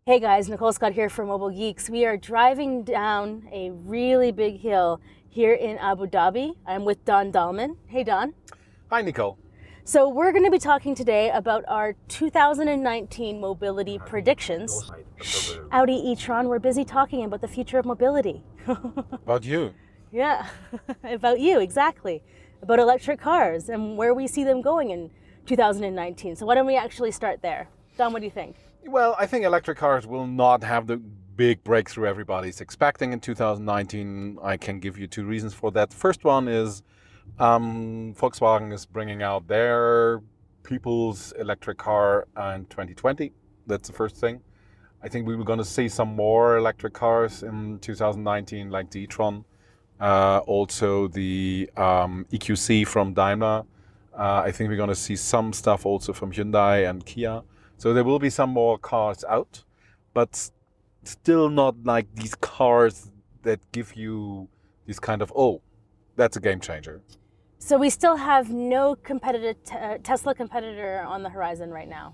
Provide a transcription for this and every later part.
Hey guys, Nicole Scott here for Mobile Geeks. We are driving down a really big hill here in Abu Dhabi. I'm with Don Dahlman. Hey Don. Hi Nicole. So we're going to be talking today about our 2019 mobility predictions. Audi e-tron, we're busy talking about the future of mobility. About you. Yeah, about you, exactly. About electric cars and where we see them going in 2019. So why don't we actually start there? Don, what do you think? Well, I think electric cars will not have the big breakthrough everybody's expecting in 2019. I can give you two reasons for that. The first one is Volkswagen is bringing out their people's electric car in 2020. That's the first thing. I think we were going to see some more electric cars in 2019, like the e-tron. Also the EQC from Daimler. I think we're going to see some stuff also from Hyundai and Kia. So there will be some more cars out, but still not like these cars that give you this kind of, oh, that's a game changer. So we still have no competitive Tesla competitor on the horizon right now?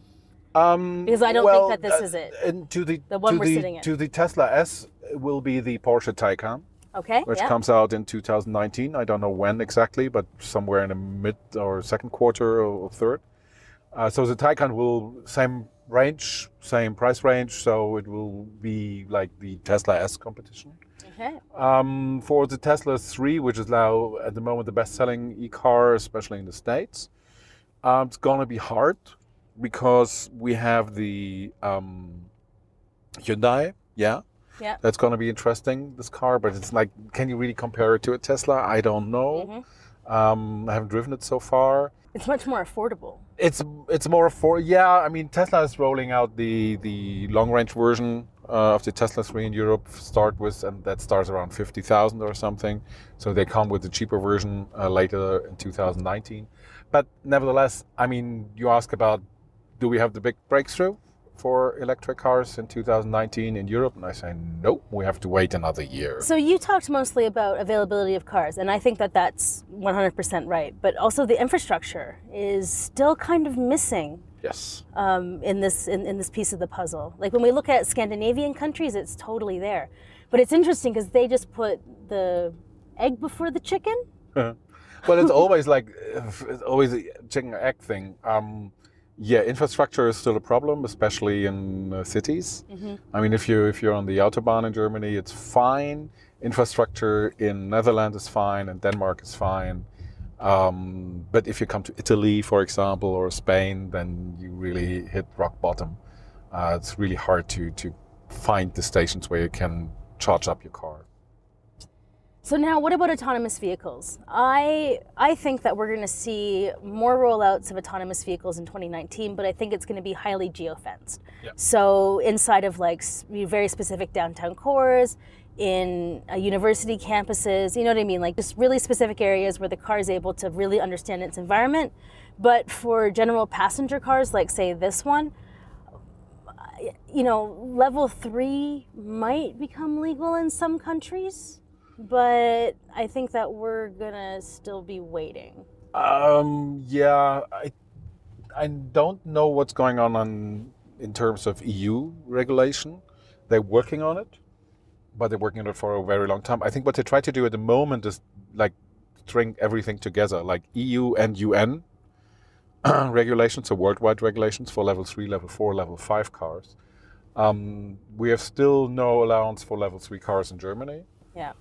Because I don't think that this is it. And the one we're sitting in. To the Tesla S will be the Porsche Taycan. Okay. Which comes out in 2019. I don't know when exactly, but somewhere in the mid or second quarter or third. So the Taycan will, same range, same price range, so it will be like the Tesla S competition. Okay. For the Tesla 3, which is now at the moment the best-selling e-car, especially in the States, it's gonna be hard because we have the Hyundai, yeah. That's gonna be interesting, this car, but it's like, can you really compare it to a Tesla? I don't know. I haven't driven it so far. It's much more affordable. It's more yeah. I mean, Tesla is rolling out the long range version of the Tesla 3 in Europe. And that starts around 50,000 or something. So they come with the cheaper version later in 2019. But nevertheless, I mean, you ask about, do we have the big breakthrough for electric cars in 2019 in Europe? And I say, nope, we have to wait another year. So you talked mostly about availability of cars, and I think that that's 100% right. But also the infrastructure is still kind of missing. Yes. In this piece of the puzzle. Like when we look at Scandinavian countries, it's totally there. But it's interesting because they just put the egg before the chicken. Well, it's always a chicken egg thing. Yeah, infrastructure is still a problem, especially in cities. I mean, if you're on the autobahn in Germany, it's fine. Infrastructure in Netherlands is fine, and Denmark is fine. But if you come to Italy, for example, or Spain, then you really hit rock bottom. It's really hard to find the stations where you can charge up your car. So now, what about autonomous vehicles? I think that we're going to see more rollouts of autonomous vehicles in 2019, but I think it's going to be highly geofenced. Yeah. So inside of like very specific downtown cores, in university campuses, you know what I mean? Like just really specific areas where the car is able to really understand its environment. But for general passenger cars, like say this one, you know, level 3 might become legal in some countries. But I think that we're gonna still be waiting. Yeah, I don't know what's going on in terms of EU regulation. They're working on it, but they're working on it for a very long time. I think what they try to do at the moment is like string everything together, like EU and UN regulations, so worldwide regulations for level 3, level 4, level 5 cars. We have still no allowance for level 3 cars in Germany. Yeah.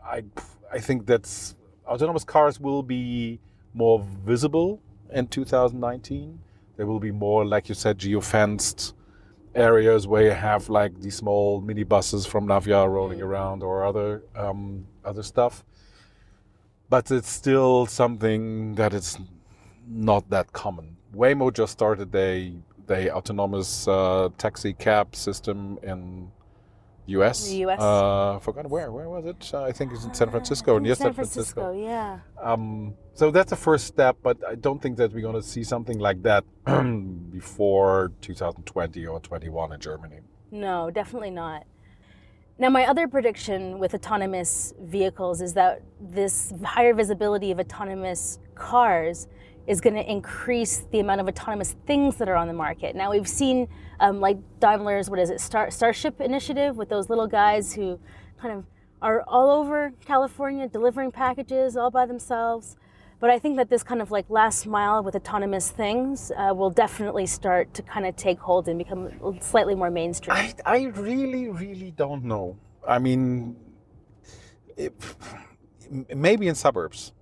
I think that's autonomous cars will be more visible in 2019. There will be more, like you said, geofenced areas where you have like these small minibuses from Navia rolling around or other stuff. But it's still something that is not that common. Waymo just started the autonomous taxi cab system in US. The US. Forgot where was it? I think it's in San Francisco, near San Francisco. Yeah. So that's the first step, but I don't think that we're going to see something like that before 2020 or 21 in Germany. No, definitely not. Now, my other prediction with autonomous vehicles is that this higher visibility of autonomous cars is going to increase the amount of autonomous things that are on the market. Now we've seen like Daimler's, what is it, Starship initiative with those little guys who kind of are all over California delivering packages all by themselves. But I think that this kind of like last mile with autonomous things will definitely start to kind of take hold and become slightly more mainstream. I really don't know. I mean, maybe in suburbs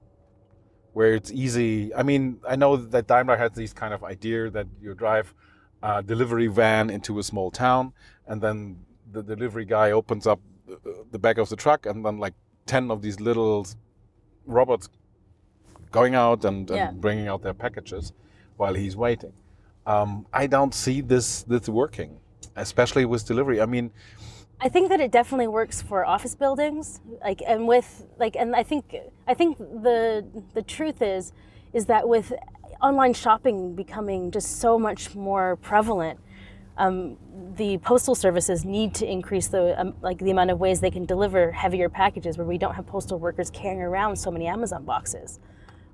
where it's easy. I mean, I know that Daimler has these kind of idea that you drive a delivery van into a small town, and then the delivery guy opens up the back of the truck, and then like 10 of these little robots going out and bringing out their packages while he's waiting. I don't see this working, especially with delivery. I mean, I think that it definitely works for office buildings, like, and with like, and I think the truth is that with online shopping becoming just so much more prevalent, the postal services need to increase the like the amount of ways they can deliver heavier packages, where we don't have postal workers carrying around so many Amazon boxes.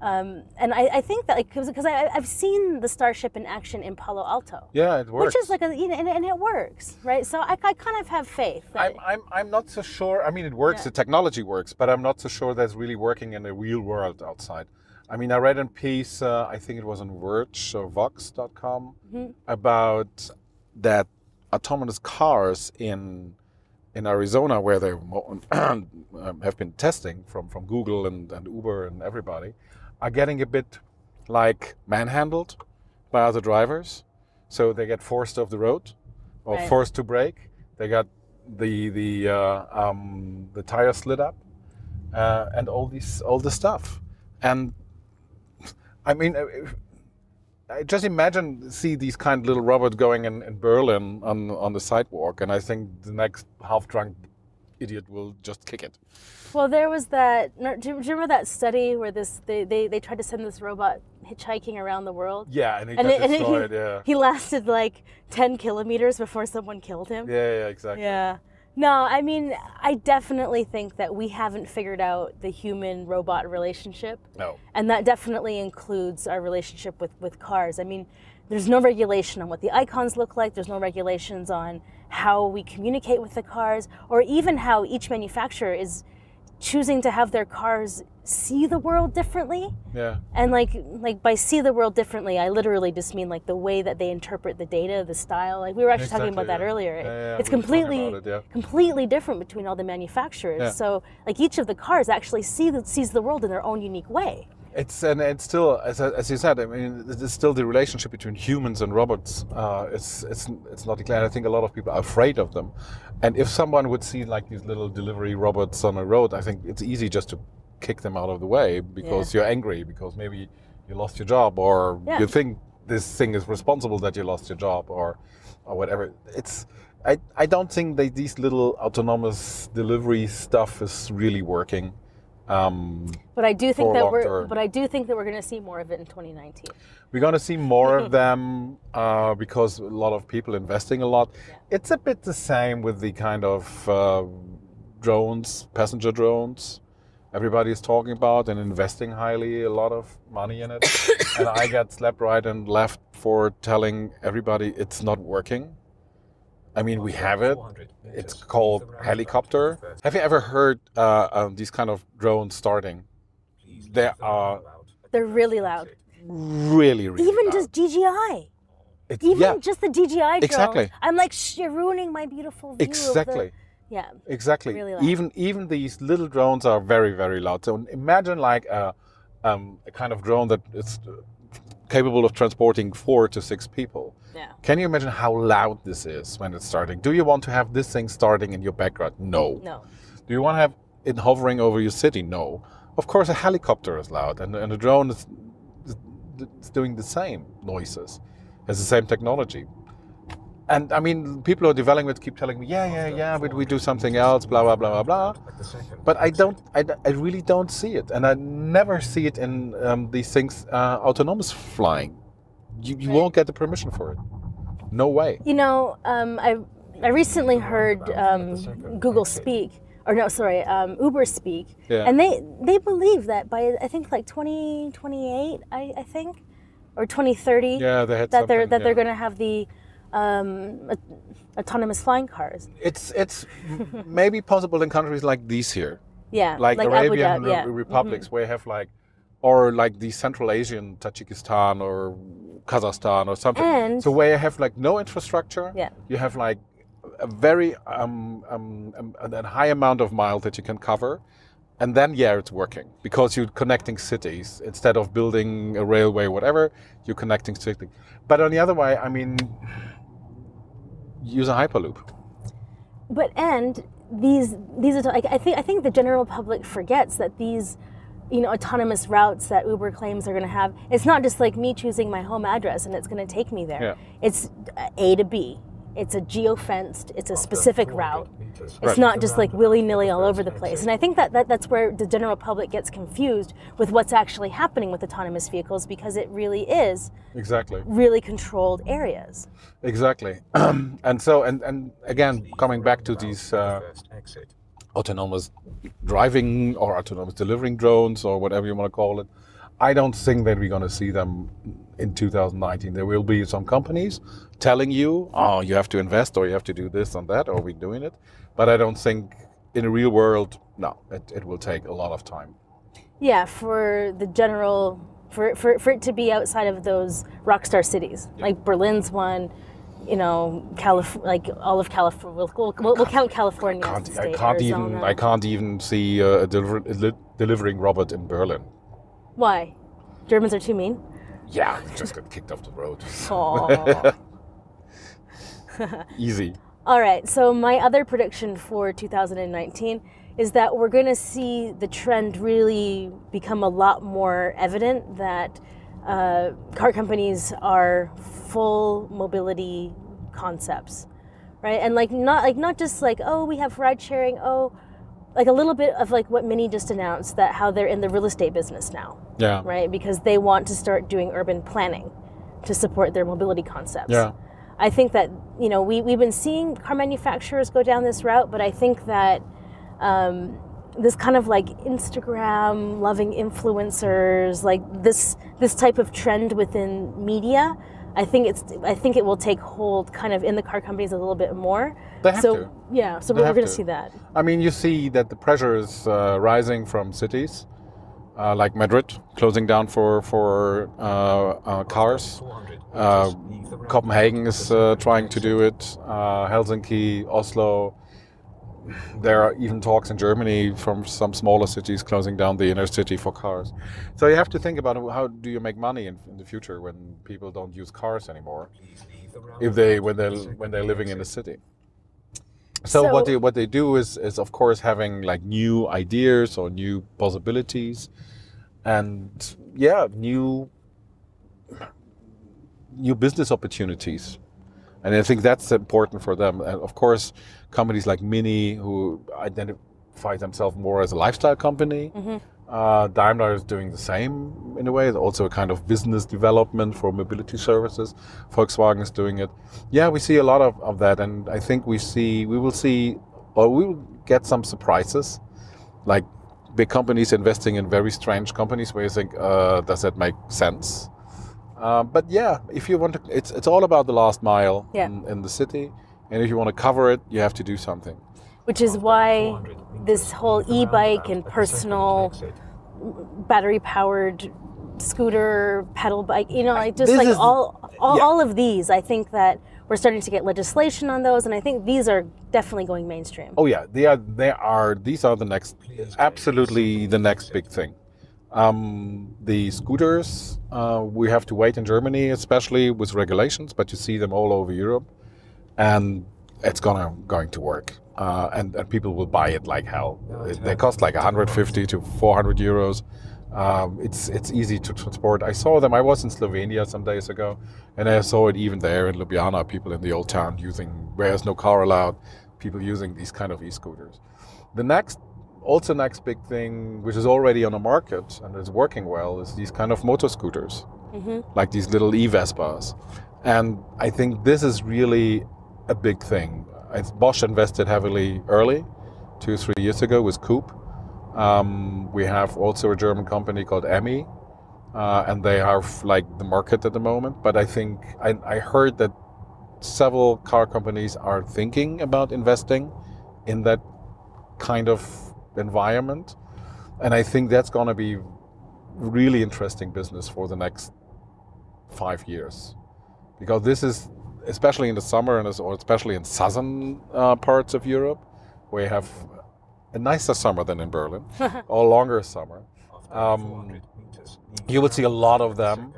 And I think that, like, because I've seen the Starship in action in Palo Alto. Yeah, it works. Which is like and it works, right? So I kind of have faith. I'm not so sure. I mean, it works. Yeah. The technology works, but I'm not so sure that's really working in the real world outside. I mean, I read a piece. I think it was on Verge or Vox.com about that autonomous cars in Arizona, where they have been testing from Google and Uber and everybody, are getting a bit like manhandled by other drivers. So they get forced off the road or forced to brake. They got the tire slid up and all this stuff. And I mean, I just see these kind of little robots going in Berlin on the sidewalk, and I think the next half-drunk idiot will just kick it. Well, there was that. Do you remember that study where they tried to send this robot hitchhiking around the world? Yeah, and he got destroyed. Yeah, he lasted like 10 kilometers before someone killed him. Yeah, exactly. Yeah. No, I mean, I definitely think that we haven't figured out the human-robot relationship. No. And that definitely includes our relationship with cars. I mean, there's no regulation on what the icons look like. There's no regulations on how we communicate with the cars, or even how each manufacturer is choosing to have their cars see the world differently. Yeah. And like by see the world differently, I literally just mean like the way that they interpret the data, the style. Like we were actually talking about that earlier. It's completely different between all the manufacturers. Yeah. So like each of the cars actually sees the world in their own unique way. It's still, as you said, I mean, it's still the relationship between humans and robots. It's not declared. I think a lot of people are afraid of them. And if someone would see like these little delivery robots on a road, I think it's easy just to kick them out of the way because you're angry, because maybe you lost your job, or you think this thing is responsible that you lost your job, or whatever. I don't think that these little autonomous delivery stuff is really working. But I do think that we're going to see more of it in 2019. We're going to see more of them because a lot of people investing a lot. Yeah. It's a bit the same with the kind of drones, passenger drones. Everybody is talking about and investing highly a lot of money in it. And I get slapped right and left for telling everybody it's not working. I mean, we have it. It's called helicopter. Have you ever heard these kind of drones starting? They're really loud. Really even loud. Just DJI. Just the DJI drone. Exactly. I'm like, you're ruining my beautiful view. Exactly. Exactly. Really loud. Even these little drones are very, very loud. So imagine like a kind of drone that is capable of transporting 4 to 6 people. Yeah. Can you imagine how loud this is when it's starting? Do you want to have this thing starting in your background? No. Do you want to have it hovering over your city? No. Of course, a helicopter is loud, and a drone is doing the same noises. It's the same technology. And I mean, people who are developing it keep telling me, but we do something else, blah, blah, blah, blah, blah. But I really don't see it. And I never see it in these things, autonomous flying. You won't get the permission for it. No way. You know, I recently heard Google speak or no, sorry, Uber speak, Yeah. and they believe that by I think like 2028, I think, or 2030, Yeah, they had that they're something, they're going to have the autonomous flying cars. It's maybe possible in countries like these here, Yeah, like Abu Arabian Dhabi, yeah. republics, where you have like, or like the Central Asian, Tajikistan or Kazakhstan or something. And So where you have like no infrastructure, yeah, you have like a very a high amount of miles that you can cover, and then yeah, it's working because you're connecting cities instead of building a railway, whatever. You're connecting cities. But on the other way, I mean, use a hyperloop. but and these I think the general public forgets that these, you know, autonomous routes that Uber claims they're going to have, it's not just like me choosing my home address and it's going to take me there. Yeah. It's A to B. It's a geo-fenced, it's a specific route. It's Right. not just like willy-nilly all over the place. And I think that's where the general public gets confused with what's actually happening with autonomous vehicles, because it really is Exactly. really controlled areas. Exactly. And so, and again, coming back to these autonomous driving or autonomous delivering drones or whatever you want to call it, I don't think that we're going to see them in 2019. There will be some companies telling you, oh, you have to invest or you have to do this and that, or we're doing it. But I don't think in the real world, no, it will take a lot of time. Yeah, for the general, for it to be outside of those rockstar cities, like Berlin's one, you know, like all of California. We'll count California as a state. I can't even see a delivering robot in Berlin. Why? Germans are too mean? Yeah, just got kicked off the road. Aww. Easy. All right, so my other prediction for 2019 is that we're going to see the trend really become a lot more evident that car companies are full mobility concepts, right? And not just like, oh, we have ride sharing, oh, like a little bit of like what Mini just announced, that how they're in the real estate business now. Yeah. Right? Because they want to start doing urban planning to support their mobility concepts. Yeah. I think that, you know, we've been seeing car manufacturers go down this route, but I think that this kind of like Instagram loving influencers, like this type of trend within media, I think it will take hold kind of in the car companies a little bit more. They have to. Yeah, so They we're have going to to. see that. I mean, you see that the pressure is rising from cities like Madrid, closing down for cars. Copenhagen is trying to do it. Helsinki, Oslo. There are even talks in Germany from some smaller cities closing down the inner city for cars. So you have to think about how do you make money in the future when people don't use cars anymore, when they're living in the city. So what they do is of course having like new ideas or new possibilities, and yeah, new business opportunities. And I think that's important for them. And of course, companies like Mini, who identify themselves more as a lifestyle company, Daimler is doing the same in a way. It's also a kind of business development for mobility services. Volkswagen is doing it. Yeah, we see a lot of that, and I think we will get some surprises, like big companies investing in very strange companies where you think, does that make sense? But yeah, if you want to, it's all about the last mile in the city, and if you want to cover it, you have to do something. Which is why this whole e-bike and personal battery-powered scooter, pedal bike, you know, like just like all of these, I think that we're starting to get legislation on those, and I think these are definitely going mainstream. Oh yeah, these are the next, absolutely the next big thing. The scooters, we have to wait in Germany, especially with regulations, but you see them all over Europe, and it's going to work. And people will buy it like hell. They cost like 150 to 400 euros. It's easy to transport. I saw them. I was in Slovenia some days ago, and I saw it even there in Ljubljana. People in the old town where there's no car allowed, people using these kind of e-scooters. The next big thing, which is already on the market and is working well, is these kind of motor scooters, like these little e-Vespas. And I think this is really a big thing. Bosch invested heavily early 2 or 3 years ago with Coupe. We have also a German company called Emmy, and they are like the market at the moment. But I think I heard that several car companies are thinking about investing in that kind of environment, and I think that's going to be really interesting business for the next 5 years, because this is, especially in the summer and especially in southern parts of Europe, where you have a nicer summer than in Berlin, or longer summer. You will see a lot of them,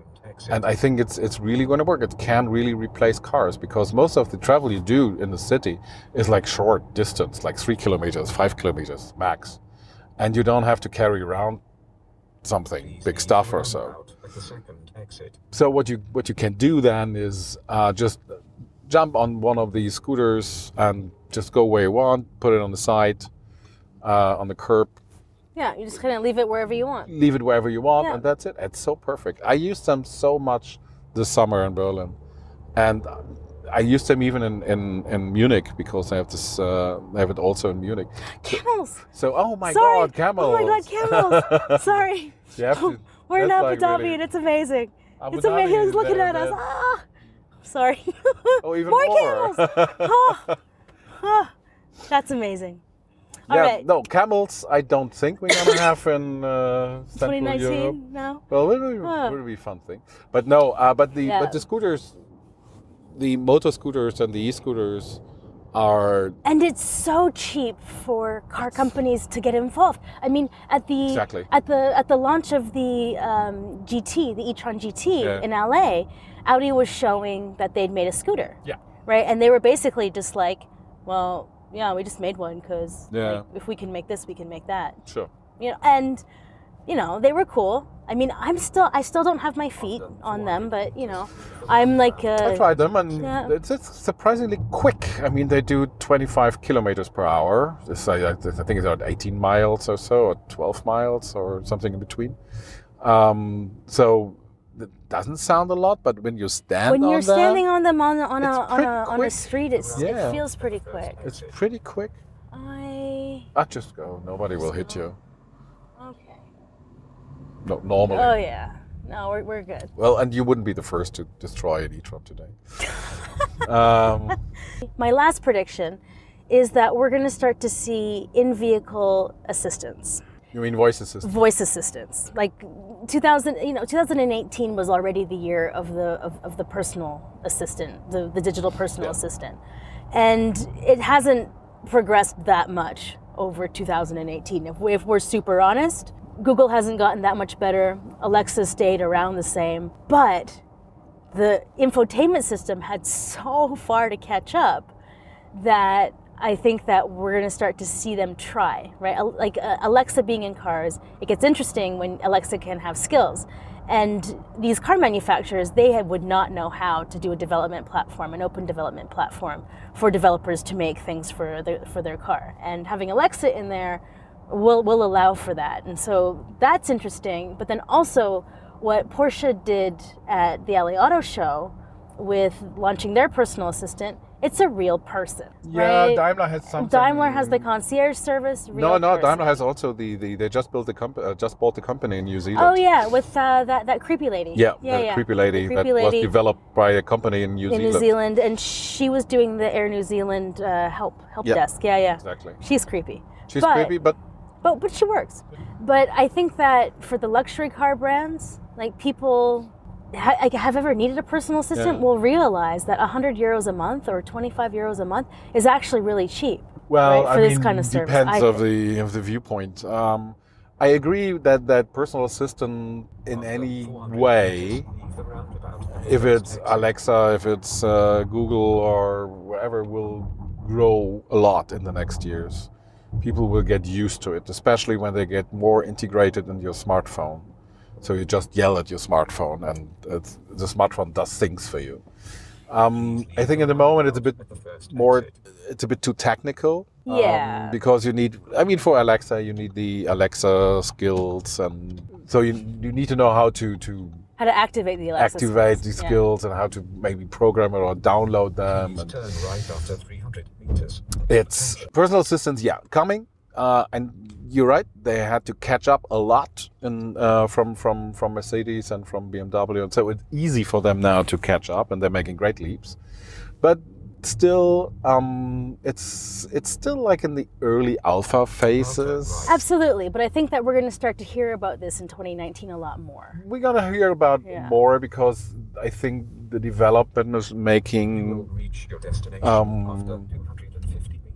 and I think it's really going to work. It can really replace cars, because most of the travel you do in the city is like short distance, like 3 kilometers, 5 kilometers max, and you don't have to carry around something, big stuff or so. So what you can do then is just jump on one of these scooters and just go where you want, put it on the side, on the curb. Yeah, you just kind of leave it wherever you want. Leave it wherever you want, Yeah. and that's it. It's so perfect. I used them so much this summer in Berlin, and I used them even in Munich, because I have this. I have it also in Munich. Camels. So, oh my Sorry. God, camels! Oh my God, camels! Sorry. You have to- We're in that's Abu like Dhabi, really- and it's amazing. Abu It's amazing. Dhabi He's is looking there, at us. there. Ah, sorry. Oh, even More more. camels. Ah, ah, that's amazing. All Yeah, right. no, camels I don't think we're going to have in Central 2019 Europe. now. Well, it will be a fun thing. But no, but Yeah. the scooters, the motor scooters and the e-scooters are... And it's so cheap for car companies to get involved. I mean, at the Exactly. at the launch of the GT, the e-tron GT Yeah. in LA, Audi was showing that they'd made a scooter. Yeah. Right, and they were basically just like, well, yeah, we just made one because Yeah. if we can make this, we can make that. Sure. You know, and you know, they were cool. I mean, I still don't have my feet on them, but you know, I'm like I tried them, and Yeah. it's surprisingly quick. I mean, they do 25 kilometers per hour. I think it's about 18 miles or so, or 12 miles, or something in between. So it doesn't sound a lot, but when you stand when on you're them, standing on them on it's pretty a quick. street, it Yeah. feels pretty quick. it's pretty quick. Just go. Nobody will hit you. Okay. No, normally. Oh yeah. No, we're good. Well, and you wouldn't be the first to destroy an e-tron today. My last prediction is that we're going to start to see in-vehicle assistance. You mean voice assistant? Voice assistants, like 2018 was already the year of the personal assistant, the digital personal assistant, and it hasn't progressed that much over 2018. If we're super honest, Google hasn't gotten that much better. Alexa stayed around the same, but the infotainment system had so far to catch up that I think that we're going to start to see them try, right? Like Alexa being in cars, it gets interesting when Alexa can have skills. And these car manufacturers, they would not know how to do a development platform, an open development platform for developers to make things for their car. And having Alexa in there will allow for that. And so that's interesting. But then also what Porsche did at the LA Auto Show with launching their personal assistant, it's a real person, Yeah, right? Daimler has something. Daimler has the concierge service. Real No, person. Daimler has also they just built just bought the company in New Zealand. Oh yeah, with that creepy lady. Yeah, that creepy lady The creepy that was lady developed by a company in New in Zealand. New Zealand, and she was doing the Air New Zealand help Yeah, desk. Yeah. Exactly. She's creepy. She's But- creepy, but But she works. But I think that for the luxury car brands, like people have ever needed a personal assistant Yeah. will realize that 100 euros a month or 25 euros a month is actually really cheap. well, right, for this kind of service. depends I of the viewpoint. I agree that personal assistant in any way, if it's Alexa, if it's Google or wherever, will grow a lot in the next years. People will get used to it, especially when they get more integrated in your smartphone. So you just yell at your smartphone, and the smartphone does things for you. I think at the moment it's a bit more, it's a bit too technical. Yeah. Because you need, I mean, for Alexa, you need the Alexa skills, and so you need to know how to How to activate the Alexa activate skills. these Yeah. skills and how to maybe program it or download them. And Turn right after 300 meters. it's personal assistants, yeah, coming. and you're right, they had to catch up a lot from Mercedes and from BMW, and so it's easy for them now to catch up, and they're making great leaps. But still, it's still like in the early alpha phases. Absolutely, but I think that we're going to start to hear about this in 2019 a lot more. We're going to hear about more because I think the development is making,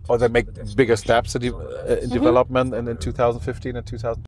or they make bigger steps in development in 2015 and 2000.